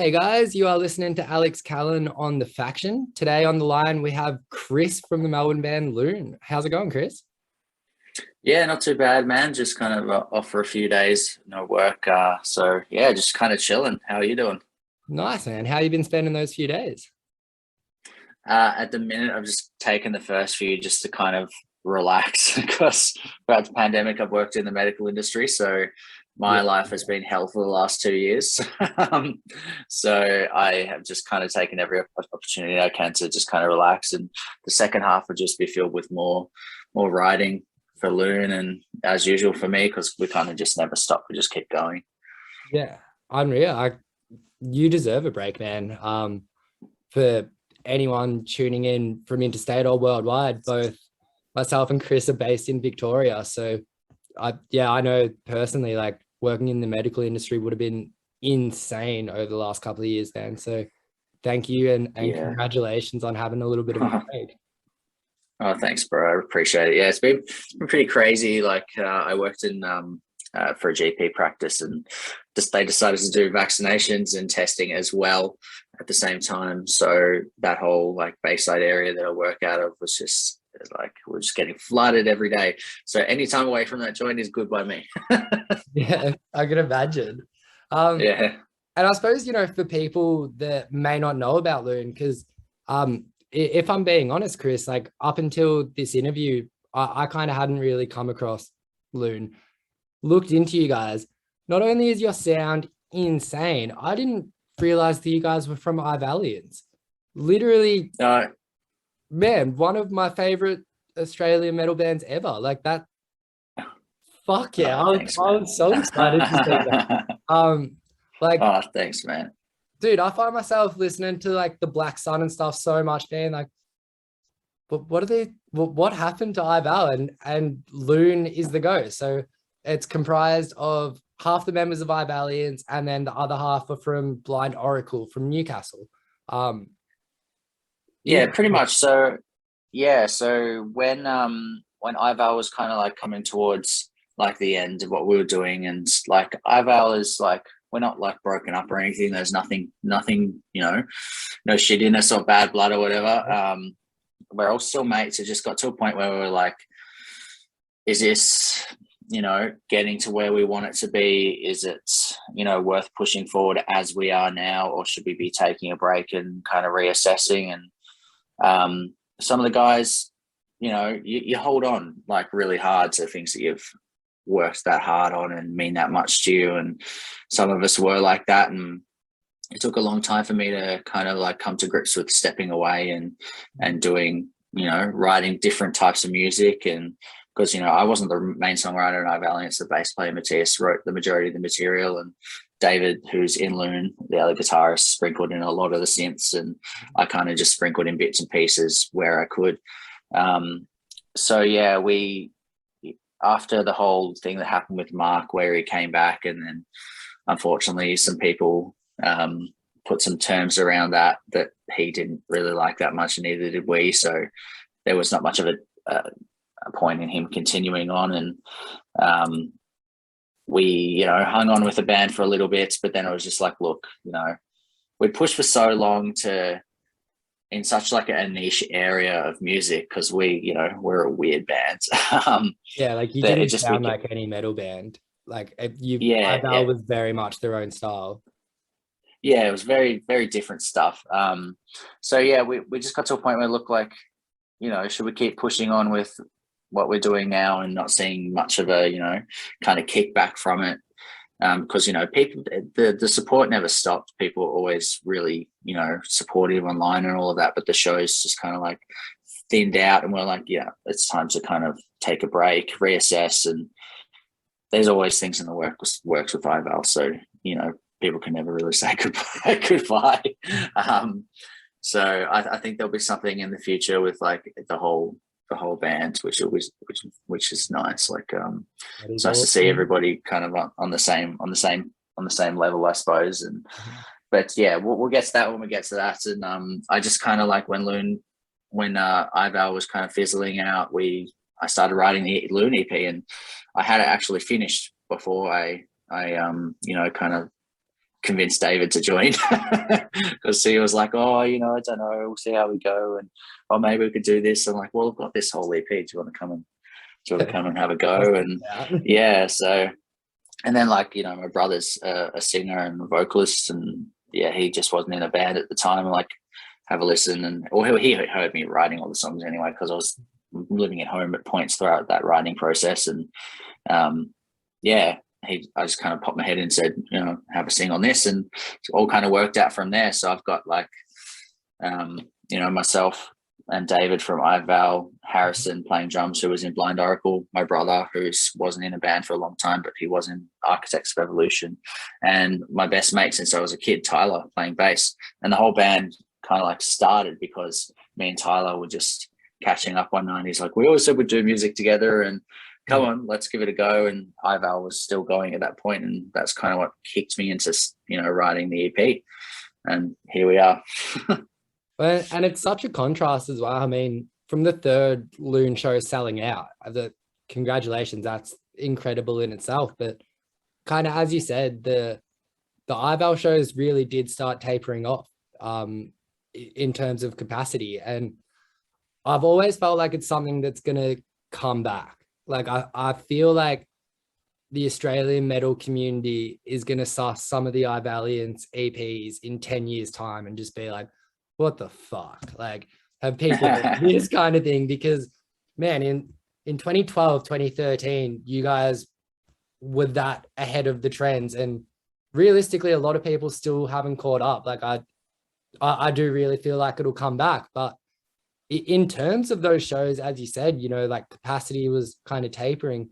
Hey guys, you are listening to Alex Callan on The Faction. Today on the line, we have Krys from the Melbourne band LUNE. How's it going, Krys? Yeah, not too bad, man. Just kind of off for a few days, no work. So yeah, just kind of chilling. How are you doing? Nice, man. How you been spending those few days? At the minute, I've just taken the first few just to kind of relax because throughout the pandemic, I've worked in the medical industry, so my Yeah. life has been hell for the last 2 years. um, so I have just kind of taken every opportunity I can to just kind of relax, and the second half will just be filled with more writing for Loon, and as usual for me, because we kind of just never stop. We just keep going. Yeah, unreal. You deserve a break, man. For anyone tuning in from interstate or worldwide, both myself and Krys are based in Victoria. So I know personally, like working in the medical industry would have been insane over the last couple of years, man. So thank you and Yeah. congratulations on having a little bit of a break. Oh, thanks, bro. I appreciate it. Yeah, it's been pretty crazy. Like I worked in for a GP practice, and just they decided to do vaccinations and testing as well at the same time. So that whole like Bayside area that I work out of was just like we're just getting flooded every day. So any time away from that joint is good by me. Yeah, I can imagine. Um, Yeah. and I suppose, for people that may not know about Loon, because if I'm being honest, Krys, like up until this interview, I kind of hadn't really come across Loon, looked into you guys. Not only is your sound insane, I didn't realize that you guys were from Ivalians. Literally, Uh, man, one of my favorite Australian metal bands ever. Like that, fuck yeah. oh, I was, thanks, I man. was so excited to see that. Um, like Oh, thanks, man. dude, I find myself listening to like the Black Sun and stuff so much, man. Like, but what are they? What happened to Ival and Loon is the go. So it's comprised of half the members of Ivalians, and then the other half are from Blind Oracle from Newcastle. Um, Yeah, it, pretty much. So yeah, so when Ival was kind of like coming towards like the end of what we were doing, and like Ival is like we're not like broken up or anything. There's nothing, no shittiness or bad blood or whatever. We're all still mates. It just got to a point where we were like, is this, getting to where we want it to be? Is it, worth pushing forward as we are now, or should we be taking a break and kind of reassessing? And some of the guys, you hold on like really hard to things that you've worked that hard on and mean that much to you. And some of us were like that. And it took a long time for me to kind of like come to grips with stepping away and doing, writing different types of music. And because, I wasn't the main songwriter in Ivaliance, the bass player Matthias wrote the majority of the material, and David, who's in Loon, the other guitarist, sprinkled in a lot of the synths, and I kind of just sprinkled in bits and pieces where I could. So yeah, we after the whole thing that happened with Mark, where he came back, and then unfortunately some people put some terms around that he didn't really like that much, and neither did we. So there was not much of a point in him continuing on, and we hung on with the band for a little bit, but then it was just like, look, we pushed for so long to in such like a niche area of music, because we're a weird band. yeah, like you that it didn't just sound became, like any metal band. Like yeah, Ival yeah, was very much their own style. yeah, it was very, very different stuff. So yeah, we just got to a point where it looked like, should we keep pushing on with what we're doing now and not seeing much of a, kind of kickback from it? Because, people, the support never stopped. People were always really, supportive online and all of that, but the show's just kind of like thinned out, and we're like, yeah, it's time to kind of take a break, reassess. And there's always things in the works with Ival. So, people can never really say goodbye. So I think there'll be something in the future with like the whole band, which is nice. Like That it's is nice to see awesome. everybody kind of on the same level, I suppose. And but yeah, we'll get to that when we get to that. And I just kind of like when Ival was kind of fizzling out, I started writing the LUNE EP, and I had it actually finished before I kind of convince David to join because he was like, oh, I don't know, we'll see how we go, and maybe we could do this. I'm like, well, I've got this whole EP. Do you want to come and have a go? And yeah, so, and then like, my brother's a singer and a vocalist, and yeah, he just wasn't in a band at the time. Like, have a listen, and he heard me writing all the songs anyway, because I was living at home at points throughout that writing process, and yeah, I just kind of popped my head in and said, have a sing on this, and it's all kind of worked out from there. So I've got like, myself and David from Ival, Harrison playing drums, who was in Blind Oracle, my brother, who wasn't in a band for a long time, but he was in Architects of Evolution, and my best mate since I was a kid, Tyler, playing bass. And the whole band kind of like started because me and Tyler were just catching up one night. He's like, we always said we'd do music together, and come on, let's give it a go. And Ival was still going at that point, and that's kind of what kicked me into writing the EP, and here we are. And it's such a contrast as well. I mean, from the third LUNE show selling out, congratulations, that's incredible in itself. But kind of, as you said, the Ival shows really did start tapering off in terms of capacity. And I've always felt like it's something that's going to come back. Like, I feel like the Australian metal community is going to suss some of the Ivalians EPs in 10 years time and just be like, what the fuck? Like, have people this kind of thing? Because man, in 2012, 2013, you guys were that ahead of the trends, and realistically, a lot of people still haven't caught up. Like, I do really feel like it'll come back. But in terms of those shows, as you said, like capacity was kind of tapering.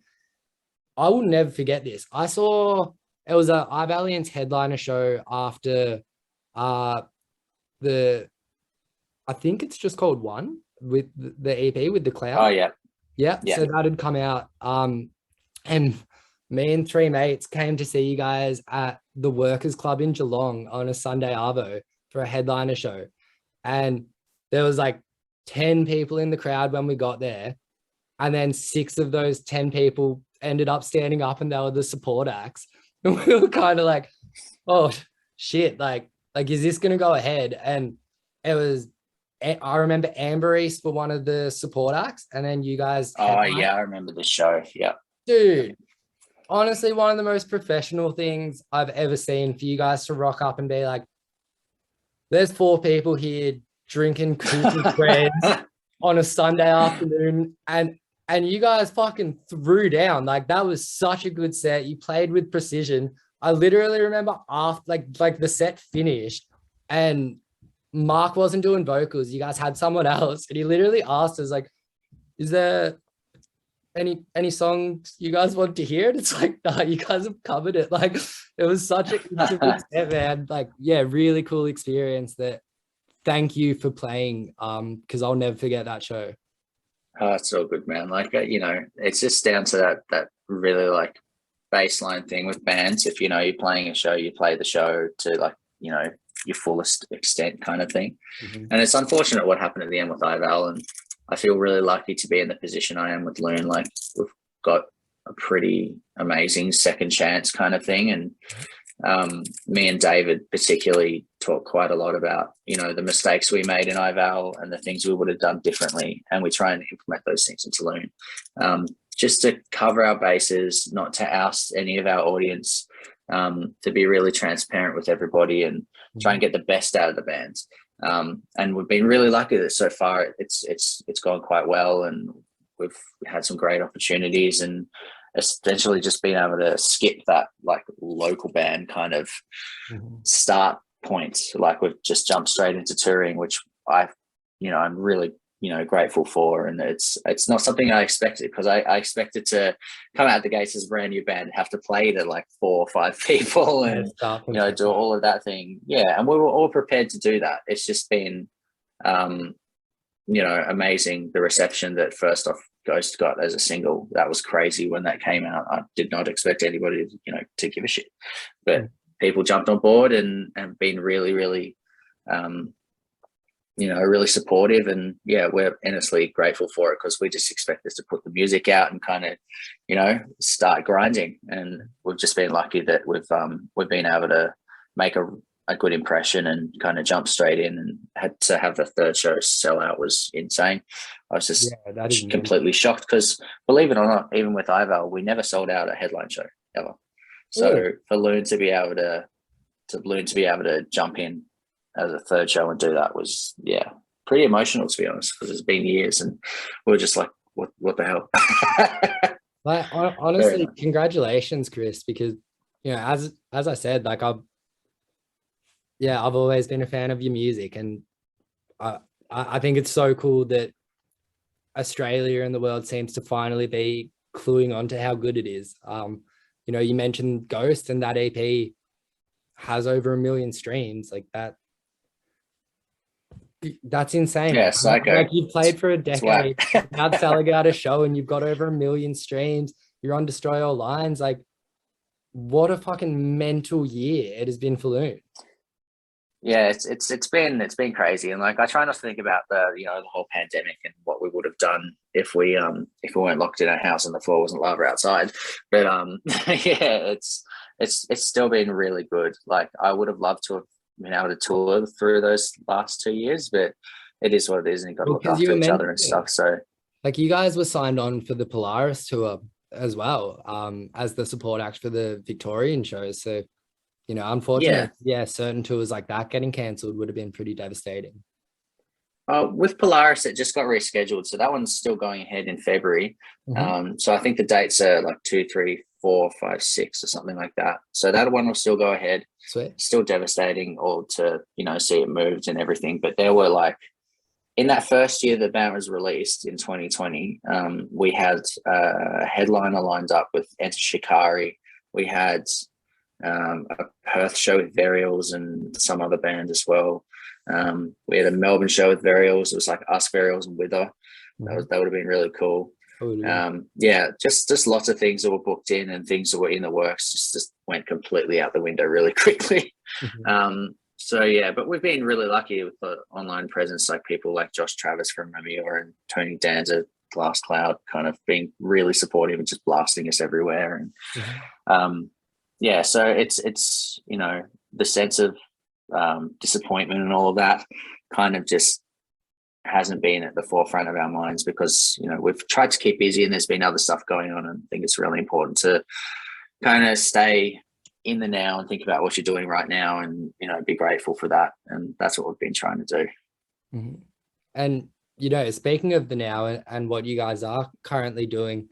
I will never forget this. I saw, it was a Ivalians headliner show after I think it's just called One, with the EP with the cloud. Oh yeah. Yeah. So that had come out. And me and three mates came to see you guys at the Workers Club in Geelong on a Sunday arvo for a headliner show. And there was like 10 people in the crowd when we got there. And then 6 of those 10 people ended up standing up, and they were the support acts. And we were kind of like, oh shit, like, is this going to go ahead? And it was, I remember Amber East for one of the support acts, and then you guys. Oh yeah, I remember the show. Yeah. Dude, honestly, one of the most professional things I've ever seen, for you guys to rock up and be like, there's 4 people here drinking cookies breads on a Sunday afternoon, and you guys fucking threw down. Like, that was such a good set. You played with precision. I literally remember after like the set finished and Mark wasn't doing vocals, you guys had someone else, and he literally asked us, like, is there any songs you guys want to hear? And it's like, no, you guys have covered it. Like, it was such a good set, man. Like, yeah, really cool experience. That thank you for playing, because I'll never forget that show. Oh, it's all good, man. Like, it's just down to that really like baseline thing with bands. If you're playing a show, you play the show to like your fullest extent, kind of thing. Mm-hmm. And it's unfortunate what happened at the end with Ival, and I feel really lucky to be in the position I am with LUNE. Like, we've got a pretty amazing second chance kind of thing, and me and David particularly talk quite a lot about the mistakes we made in Ival and the things we would have done differently, and we try and implement those things into LUNE, just to cover our bases, not to oust any of our audience, to be really transparent with everybody and try and get the best out of the bands. And we've been really lucky that so far it's gone quite well, and we've had some great opportunities, and essentially just being able to skip that like local band kind of start points. Like, we've just jumped straight into touring, which I'm really grateful for. And it's not something I expected, because I expected to come out the gates as a brand new band, have to play to like 4 or 5 people and do all of that thing. Yeah, and we were all prepared to do that. It's just been amazing, the reception that First Off Ghost got as a single. That was crazy when that came out. I did not expect anybody to give a shit, but people jumped on board and been really, really really supportive. And yeah, we're endlessly grateful for it, because we just expect us to put the music out and kind of start grinding. And we've just been lucky that we've been able to make a good impression and kind of jump straight in, and had to have the third show sell out was insane. I was just that is completely shocked because, believe it or not, even with Ival, we never sold out a headline show ever. So really? for LUNE to be able to jump in as a third show and do that was pretty emotional, to be honest, because it's been years and we were just like, what the hell? Like honestly, congratulations, Krys, because as I said, like I've always been a fan of your music, and I think it's so cool that Australia and the world seems to finally be cluing on to how good it is. You mentioned Ghost, and that EP has over 1 million streams. Like that's insane. Yeah, psycho. Like you've played for a decade without selling out a show, and you've got over 1 million streams. You're on Destroy All Lines. Like, what a fucking mental year it has been for LUNE. Yeah, it's been crazy, and like I try not to think about the whole pandemic and what we would have done if we weren't locked in our house and the floor wasn't lava outside. But yeah, it's still been really good. Like I would have loved to have been able to tour through those last 2 years, but it is what it is, and you've got to look after each other and stuff. So like you guys were signed on for the Polaris tour as well, as the support act for the Victorian shows. So unfortunately, certain tours like that getting cancelled would have been pretty devastating. With Polaris, it just got rescheduled, so that one's still going ahead in February. So I think the dates are like 2, 3, 4, 5, 6 or something like that. So that one will still go ahead. Sweet. Still devastating, or to see it moved and everything. But there were like, in that first year the band was released in 2020, we had a headliner lined up with Enter Shikari. We had a Perth show with Varials and some other band as well. We had a Melbourne show with Varials. It was like us, Varials, and Wither. That would have been really cool. Just lots of things that were booked in and things that were in the works just went completely out the window really quickly. But we've been really lucky with the online presence, like people like Josh Travis from Mamia and Tony Danza, Glass Cloud, kind of being really supportive and just blasting us everywhere. And so it's the sense of disappointment and all of that kind of just hasn't been at the forefront of our minds, because we've tried to keep busy and there's been other stuff going on, and I think it's really important to kind of stay in the now and think about what you're doing right now, and be grateful for that. And that's what we've been trying to do. And speaking of the now and what you guys are currently doing,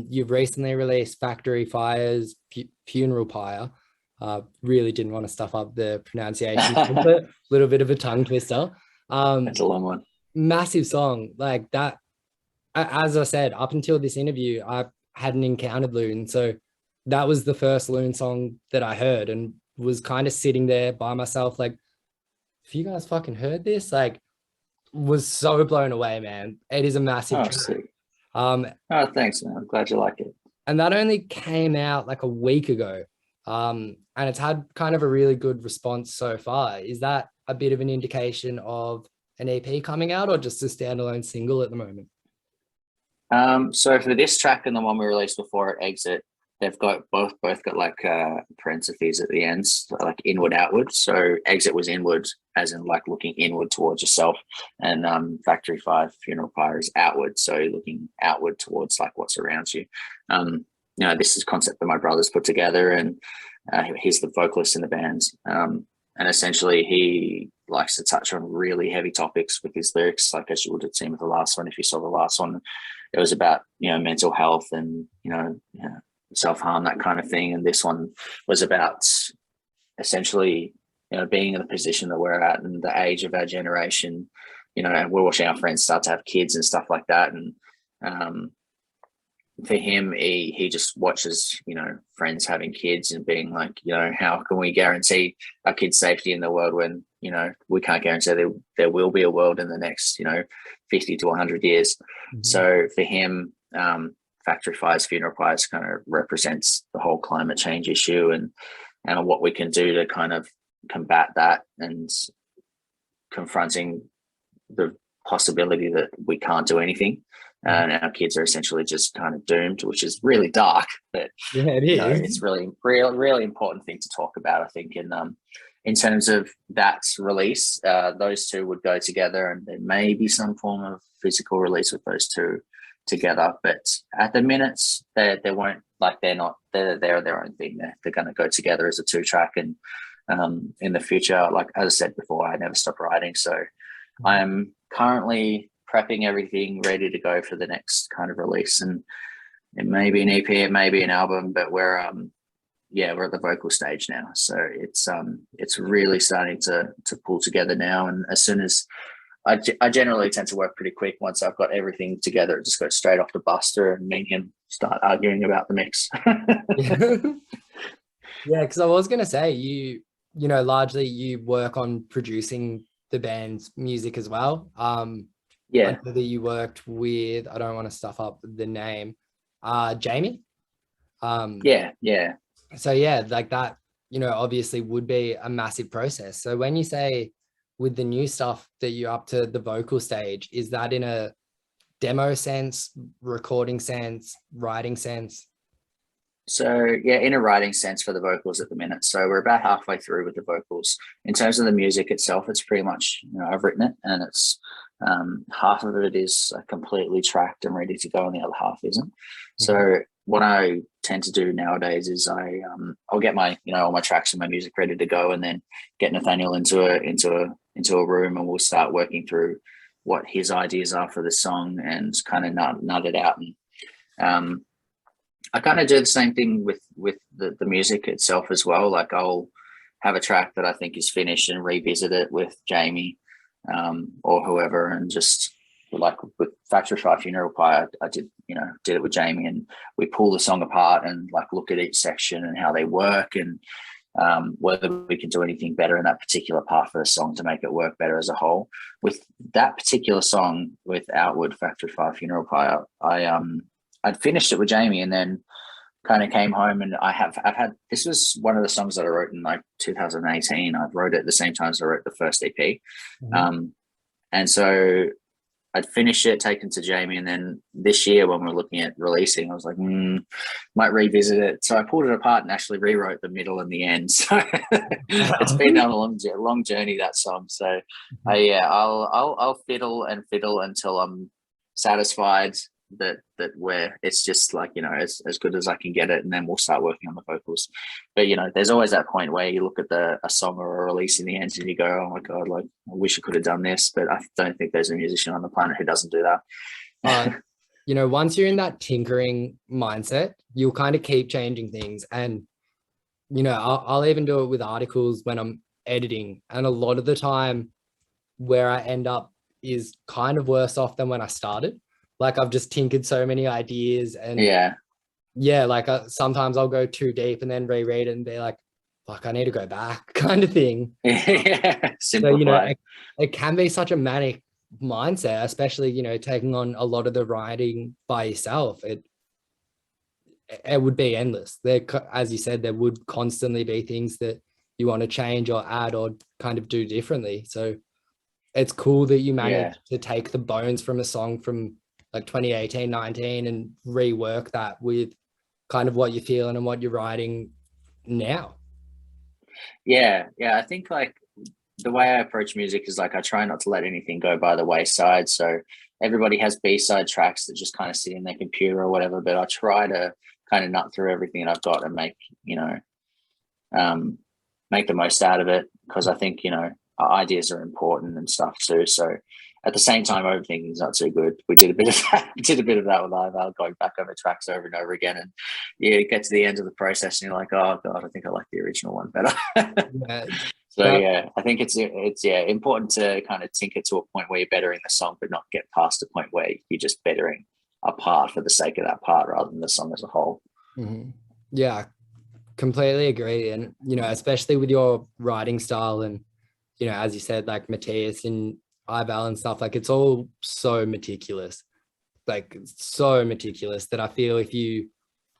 you've recently released Factory Fire's Funeral Pyre. Really didn't want to stuff up the pronunciation. A little bit of a tongue twister. It's a long one. Massive song like that. As I said, up until this interview, I hadn't encountered LUNE, so that was the first LUNE song that I heard, and was kind of sitting there by myself like, if you guys fucking heard this, like, was so blown away, man. It is a massive track. Thanks, man. I'm glad you like it. And that only came out like a week ago. And it's had kind of a really good response so far. Is that a bit of an indication of an EP coming out, or just a standalone single at the moment? So for this track and the one we released before it, Exit, they've got both got like parentheses at the ends, like inward, outward. So Exit was inward, as in like looking inward towards yourself, and Factory 5 Funeral Pyre is outward, so looking outward towards like what's around you. This is a concept that my brother's put together, and he's the vocalist in the band. And essentially he likes to touch on really heavy topics with his lyrics, like as you would have seen with the last one. If you saw the last one, it was about mental health and self-harm, that kind of thing. And this one was about essentially being in the position that we're at and the age of our generation. And we're watching our friends start to have kids and stuff like that. And for him, he just watches friends having kids and being like, how can we guarantee our kids' safety in the world when we can't guarantee there will be a world in the next 50 to 100 years. So for him, Factory Fire's Funeral Pyre kind of represents the whole climate change issue and what we can do to kind of combat that, and confronting the possibility that we can't do anything. and our kids are essentially just kind of doomed, which is really dark. But Yeah, it is. it's really important thing to talk about, I think. In terms of that release, those two would go together, and there may be some form of physical release with those two together. But at the minute, they won't, like, they're their own thing. They're going to go together as a 2-track, and in the future, like as I said before, I never stop writing. So I'm currently prepping everything ready to go for the next kind of release, and it may be an EP, it may be an album, but we're at the vocal stage now. So it's really starting to pull together now. And as soon as I generally tend to work pretty quick. Once I've got everything together, it just goes straight off to Buster, and me and him start arguing about the mix. Yeah, because I was going to say, you know, largely you work on producing the band's music as well. Yeah. I know that you worked with, I don't want to stuff up the name, Jamie. Yeah. So yeah, like that, you know, obviously would be a massive process. So when you say with the new stuff that you're up to the vocal stage, is that in a demo sense, recording sense, writing sense? So yeah, in a writing sense for the vocals at the minute. So we're about halfway through with the vocals. In terms of the music itself, it's pretty much, you know, I've written it, and it's half of it is completely tracked and ready to go, and the other half isn't. Mm-hmm. So what I tend to do nowadays is I'll get my, you know, all my tracks and my music ready to go, and then get Nathaniel into a room, and we'll start working through what his ideas are for the song and kind of nut it out. And I kind of do the same thing with the music itself as well. Like I'll have a track that I think is finished and revisit it with Jamie or whoever, and just like with Factory 5 Funeral Pie, I did it with Jamie, and we pull the song apart and like look at each section and how they work, and whether we can do anything better in that particular part of the song to make it work better as a whole. With that particular song with Outward, Factory 5 Funeral Pie, I'd finished it with Jamie, and then kind of came home, and I've had, this was one of the songs that I wrote in like 2018. I wrote it at the same time as I wrote the first EP. Mm-hmm. And so I'd finished it, taken to Jamie, and then this year when we're looking at releasing, I was like, might revisit it. So I pulled it apart and actually rewrote the middle and the end. So it's been on a long journey, that song. So I'll fiddle until I'm satisfied that where it's just like, you know, as good as I can get it, and then we'll start working on the vocals. But you know, there's always that point where you look at a song or a release in the end and you go, oh my god, like I wish I could have done this. But I don't think there's a musician on the planet who doesn't do that. You know, once you're in that tinkering mindset, you'll kind of keep changing things. And you know, I'll even do it with articles when I'm editing, and a lot of the time where I end up is kind of worse off than when I started. Like I've just tinkered so many ideas, and like sometimes I'll go too deep and then reread it and be like, fuck, I need to go back, kind of thing. Simplify. So, you know, it can be such a manic mindset, especially, you know, taking on a lot of the writing by yourself. It would be endless. There, as you said, there would constantly be things that you want to change or add or kind of do differently. So it's cool that you managed to take the bones from a song from like 2018, 19 and rework that with kind of what you're feeling and what you're writing now. Yeah. I think like the way I approach music is like I try not to let anything go by the wayside. So everybody has B-side tracks that just kind of sit in their computer or whatever, but I try to kind of nut through everything that I've got and make the most out of it, because I think, you know, ideas are important and stuff too. So at the same time, overthinking is not so good. We did a bit of that. With Ival, going back over tracks over and over again, and you get to the end of the process and you're like, oh god, I think I like the original one better. I think it's important to kind of tinker to a point where you're bettering the song, but not get past a point where you're just bettering a part for the sake of that part rather than the song as a whole. Mm-hmm. Yeah, completely agree. And you know, especially with your writing style, and you know, as you said, like Matthias and Ival and stuff, like it's all so meticulous, that I feel if you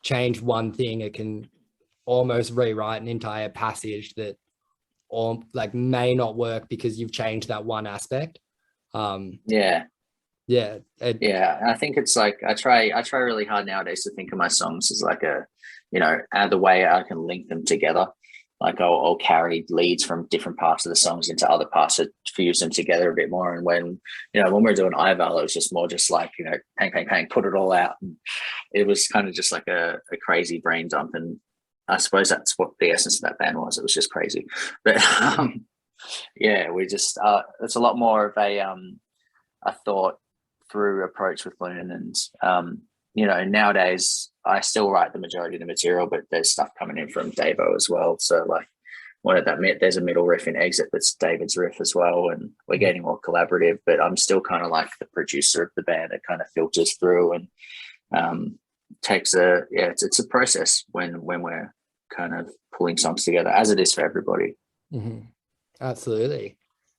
change one thing, it can almost rewrite an entire passage that or like may not work because you've changed that one aspect. Yeah. Yeah, and I think it's like I try really hard nowadays to think of my songs as like a, the way I can link them together. Like I'll carry leads from different parts of the songs into other parts to fuse them together a bit more. And when we're doing Ival, it was just more just like, pang, pang, pang, put it all out. And it was kind of just like a crazy brain dump. And I suppose that's what the essence of that band was. It was just crazy. But yeah, we just it's a lot more of a thought through approach with LUNE. And nowadays I still write the majority of the material, but there's stuff coming in from Davo as well. So like there's a middle riff in Exit that's David's riff as well, and we're getting more collaborative, but I'm still kind of like the producer of the band. It kind of filters through and it's a process when we're kind of pulling songs together, as it is for everybody. Mm-hmm. Absolutely.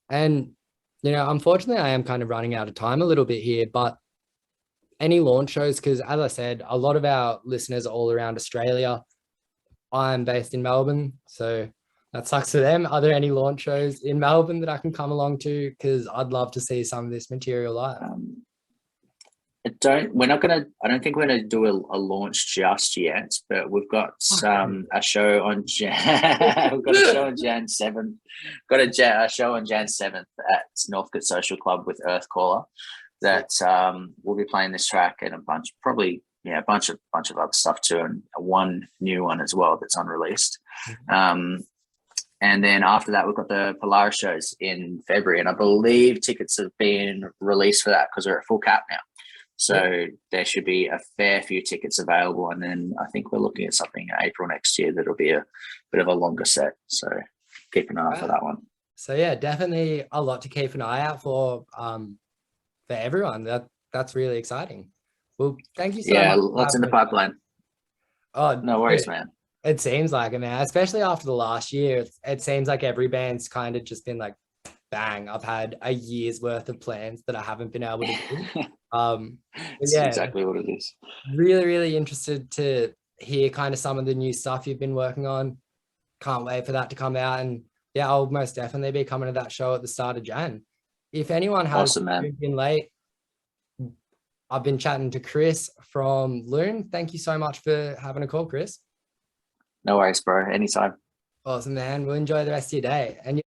And unfortunately I am kind of running out of time a little bit here, but any launch shows, because as I said, a lot of our listeners are all around Australia. I'm based in Melbourne, so that sucks for them. Are there any launch shows in Melbourne that I can come along to? Because I'd love to see some of this material live. I don't think we're gonna do a launch just yet, but we've got a show on we've got a show on Jan 7th. Got a show on Jan 7th at Northcote Social Club with Earthcaller. That we'll be playing this track and a bunch of other stuff too, and one new one as well that's unreleased. And then after that, we've got the Polaris shows in February, and I believe tickets have been released for that because we're at full cap now. So there should be a fair few tickets available. And then I think we're looking at something in April next year that'll be a bit of a longer set. So keep an eye out for that one. So yeah, definitely a lot to keep an eye out for everyone. That's really exciting. Well, thank you so much. Yeah, lots in the pipeline. Oh, no worries, man. It seems like it, man. Especially after the last year, it seems like every band's kind of just been like, bang, I've had a year's worth of plans that I haven't been able to do. That's exactly what it is. Really, really interested to hear kind of some of the new stuff you've been working on. Can't wait for that to come out. And yeah, I'll most definitely be coming to that show at the start of Jan. If anyone has been late, I've been chatting to Krys from LUNE. Thank you so much for having a call, Krys. No worries, bro. Anytime. Awesome, man. We'll enjoy the rest of your day. And